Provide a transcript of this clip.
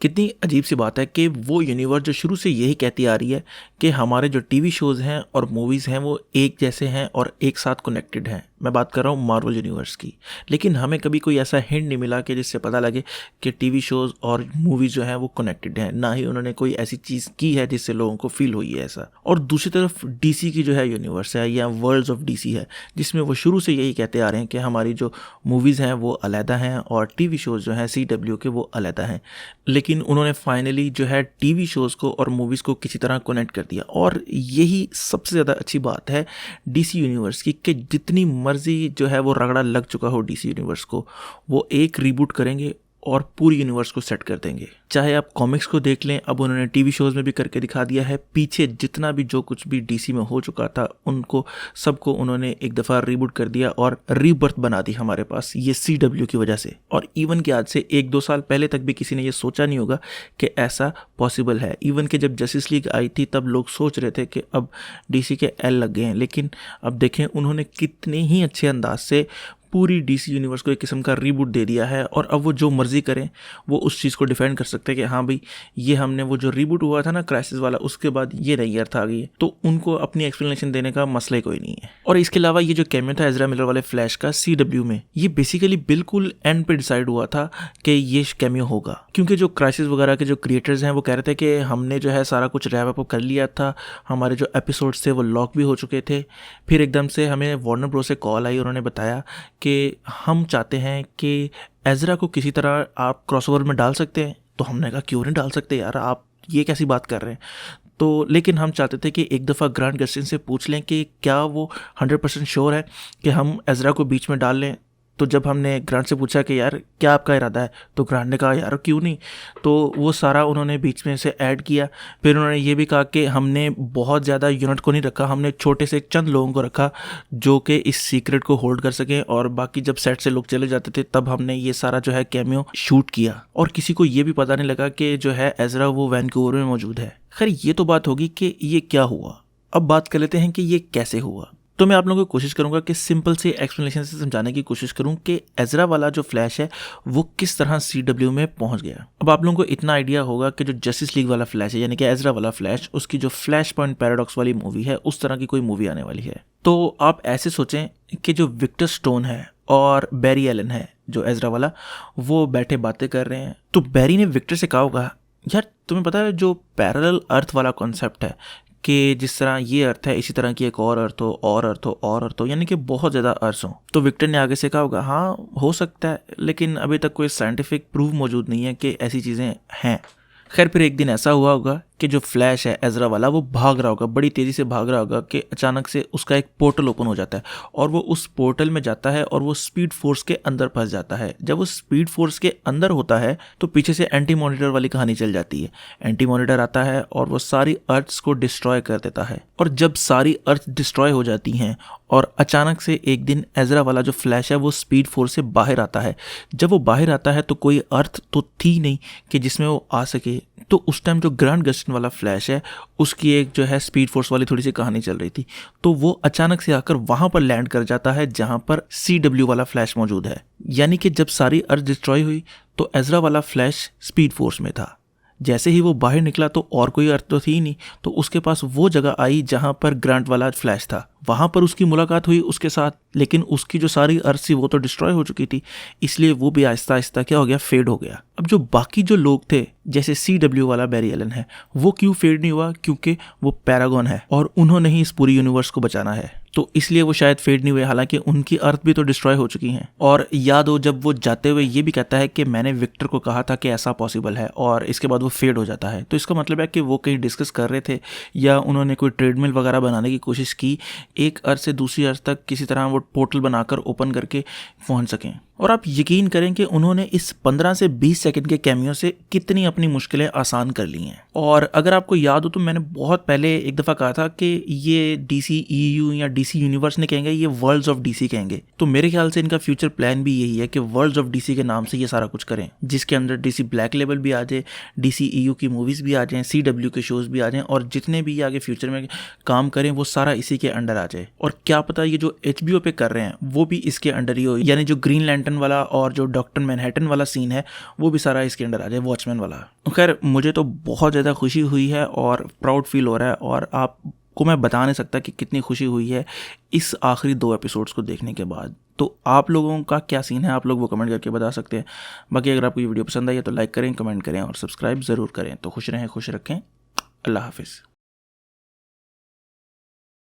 कितनी अजीब सी बात है कि वो यूनिवर्स जो शुरू से यही कहती आ रही है कि हमारे जो टीवी शोज़ हैं और मूवीज़ हैं वो एक जैसे हैं और एक साथ कनेक्टेड हैं। मैं बात कर रहा हूँ मार्वल यूनिवर्स की। लेकिन हमें कभी कोई ऐसा हिंट नहीं मिला कि जिससे पता लगे कि टीवी शोज़ और मूवीज़ जो हैं वो कनेक्टेड हैं। ना ही उन्होंने कोई ऐसी चीज़ की है जिससे लोगों को फील हुई है ऐसा। और दूसरी तरफ डीसी की जो है यूनिवर्स है या वर्ल्ड्स ऑफ डीसी है, जिसमें वो शुरू से यही कहते आ रहे हैं कि हमारी जो मूवीज़ हैं वो अलहदा हैं और टीवी शोज़ जो हैं CW के वो अलहदा हैं। लेकिन उन्होंने फाइनली जो है टीवी शोज़ को और मूवीज़ को किसी तरह कनेक्ट कर दिया। और यही सबसे ज़्यादा अच्छी बात है डीसी यूनिवर्स की कि जितनी मर्जी जो है वो रगड़ा लग चुका हो डीसी यूनिवर्स को, वो एक रीबूट करेंगे और पूरी यूनिवर्स को सेट कर देंगे। चाहे आप कॉमिक्स को देख लें, अब उन्होंने टीवी शोज़ में भी करके दिखा दिया है। पीछे जितना भी जो कुछ भी डीसी में हो चुका था उनको सबको उन्होंने एक दफ़ा रीबूट कर दिया और रीबर्थ बना दी हमारे पास ये CW की वजह से। और इवन कि आज से 1-2 साल पहले तक भी किसी ने ये सोचा नहीं होगा कि ऐसा पॉसिबल है। इवन कि जब जस्टिस लीग आई थी तब लोग सोच रहे थे कि अब DC के L लग गए हैं, लेकिन अब देखें उन्होंने कितने ही अच्छे अंदाज से पूरी डीसी यूनिवर्स को एक किस्म का रीबूट दे दिया है। और अब वो जो मर्जी करें वो उस चीज़ को डिफेंड कर सकते हैं कि हाँ भाई, ये हमने वो जो रीबूट हुआ था ना क्राइसिस वाला, उसके बाद ये नई अर्थ आ गई है, तो उनको अपनी एक्सप्लेनेशन देने का मसला ही कोई नहीं है। और इसके अलावा ये जो कैमियो था एजरा मिलर वाले फ्लैश का CW में, ये बेसिकली बिल्कुल एंड पे डिसाइड हुआ था कि ये कैमियो होगा, क्योंकि जो क्राइसिस वगैरह के जो क्रिएटर्स हैं वो कह रहे थे कि हमने जो है सारा कुछ रैप अप कर लिया था, हमारे जो एपिसोड्स थे वो लॉक भी हो चुके थे। फिर एकदम से हमें वार्नर ब्रोस से कॉल आई, उन्होंने बताया कि हम चाहते हैं कि एजरा को किसी तरह आप क्रॉसओवर में डाल सकते हैं। तो हमने कहा क्यों नहीं डाल सकते यार, आप ये कैसी बात कर रहे हैं। तो लेकिन हम चाहते थे कि एक दफ़ा ग्रांट गस्टिन से पूछ लें कि क्या वो 100% श्योर है कि हम एजरा को बीच में डाल लें। तो जब हमने ग्रांट से पूछा कि यार क्या आपका इरादा है, तो ग्रांट ने कहा यार क्यों नहीं। तो वो सारा उन्होंने बीच में से ऐड किया। फिर उन्होंने ये भी कहा कि हमने बहुत ज़्यादा यूनिट को नहीं रखा, हमने छोटे से चंद लोगों को रखा जो कि इस सीक्रेट को होल्ड कर सकें, और बाकी जब सेट से लोग चले जाते थे तब हमने ये सारा जो है कैमियो शूट किया और किसी को ये भी पता नहीं लगा कि जो है एजरा वो वैंकूवर में मौजूद है। खैर ये तो बात होगी कि ये क्या हुआ। अब बात कर लेते हैं कि ये कैसे हुआ। तो मैं आप लोगों को कोशिश करूंगा कि सिंपल से एक्सप्लेनेशन से समझाने की कोशिश करूं कि एजरा वाला जो फ्लैश है वो किस तरह CW में पहुंच गया। अब आप लोगों को इतना आइडिया होगा कि जो जस्टिस लीग वाला फ्लैश है यानी कि एजरा वाला फ्लैश, उसकी जो फ्लैश पॉइंट पैराडॉक्स वाली मूवी है उस तरह की कोई मूवी आने वाली है। तो आप ऐसे सोचें कि जो विक्टर स्टोन है और बैरी एलन है जो एजरा वाला, वो बैठे बातें कर रहे हैं। तो बैरी ने विक्टर से कहा होगा यार तुम्हें पता है जो पैरेलल अर्थ वाला कॉन्सेप्ट है कि जिस तरह ये अर्थ है इसी तरह की एक और अर्थ हो और अर्थ हो और अर्थ हो, यानी कि बहुत ज़्यादा अर्थ हो। तो विक्टर ने आगे से कहा होगा हाँ हो सकता है, लेकिन अभी तक कोई साइंटिफिक प्रूफ मौजूद नहीं है कि ऐसी चीज़ें हैं। खैर फिर एक दिन ऐसा हुआ होगा कि जो फ्लैश है एजरा वाला वो भाग रहा होगा, बड़ी तेज़ी से भाग रहा होगा कि अचानक से उसका एक पोर्टल ओपन हो जाता है और वो उस पोर्टल में जाता है और वो स्पीड फोर्स के अंदर फंस जाता है। जब वो स्पीड फोर्स के अंदर होता है तो पीछे से एंटी मॉनिटर वाली कहानी चल जाती है। एंटी मॉनिटर आता है और वो सारी अर्थ्स को डिस्ट्रॉय कर देता है। और जब सारी अर्थ डिस्ट्रॉय हो जाती हैं और अचानक से एक दिन एजरा वाला जो फ्लैश है वो स्पीड फोर्स से बाहर आता है। जब वो बाहर आता है तो कोई अर्थ तो थी नहीं कि जिसमें वो आ सके। तो उस टाइम जो ग्रांट गस्टिन वाला फ्लैश है उसकी एक जो है स्पीड फोर्स वाली थोड़ी सी कहानी चल रही थी, तो वो अचानक से आकर वहां पर लैंड कर जाता है जहां पर CW वाला फ्लैश मौजूद है। यानी कि जब सारी अर्थ डिस्ट्रॉय हुई तो एजरा वाला फ्लैश स्पीड फोर्स में था। जैसे ही वो बाहर निकला तो और कोई अर्थ तो थी नहीं, तो उसके पास वो जगह आई जहां पर ग्रांट वाला फ्लैश था। वहां पर उसकी मुलाकात हुई उसके साथ, लेकिन उसकी जो सारी अर्थ थी वो तो डिस्ट्रॉय हो चुकी थी, इसलिए वो भी आहिस्ता आहिस्ता क्या हो गया, फेड हो गया। अब जो बाकी जो लोग थे जैसे CW वाला बैरी एलन है, वो क्यों फेड नहीं हुआ, क्योंकि वो पैरागॉन है और उन्होंने ही इस पूरी यूनिवर्स को बचाना है, तो इसलिए वो शायद फेड नहीं हुए। हालांकि उनकी अर्थ भी तो डिस्ट्रॉय हो चुकी हैं। और याद हो जब वो जाते हुए ये भी कहता है कि मैंने विक्टर को कहा था कि ऐसा पॉसिबल है, और इसके बाद वो फेड हो जाता है। तो इसका मतलब है कि वो कहीं डिस्कस कर रहे थे या उन्होंने कोई ट्रेडमिल वगैरह बनाने की कोशिश की, एक अर्थ से दूसरी अर्थ तक किसी तरह वो पोर्टल बनाकर ओपन करके पहुंच सकें। और आप यकीन करें कि उन्होंने इस 15 से 20 सेकंड के कैमियो से कितनी अपनी मुश्किलें आसान कर ली हैं। और अगर आपको याद हो तो मैंने बहुत पहले एक दफ़ा कहा था कि ये DCEU या DC यूनिवर्स ने कहेंगे ये वर्ल्ड्स ऑफ DC कहेंगे। तो मेरे ख्याल से इनका फ्यूचर प्लान भी यही है कि वर्ल्ड्स ऑफ DC के नाम से ये सारा कुछ करें, जिसके अंदर DC ब्लैक लेबल भी आ जाए, DCEU की मूवीज़ भी आ जाएँ, CW के शोज़ भी आ जाएँ, और जितने भी आगे फ्यूचर में काम करें वो सारा इसी के अंडर आ जाए। और क्या पता ये जो HBO पे कर रहे हैं वो भी इसके अंडर ही हो, यानी जो ग्रीन लैंटर्न मैनहट्टन वाला और जो डॉक्टर मैनहट्टन वाला सीन है वो भी सारा इसके अंदर आ जाए, वॉचमैन वाला। खैर मुझे तो बहुत ज़्यादा खुशी हुई है और प्राउड फील हो रहा है, और आपको मैं बता नहीं सकता कि कितनी खुशी हुई है इस आखिरी 2 एपिसोड्स को देखने के बाद। तो आप लोगों का क्या सीन है, आप लोग वो कमेंट करके बता सकते हैं। बाकी अगर आपको ये वीडियो पसंद आई है तो लाइक करें, कमेंट करें और सब्सक्राइब ज़रूर करें। तो खुश रहें, खुश रखें। अल्लाह हाफिज़।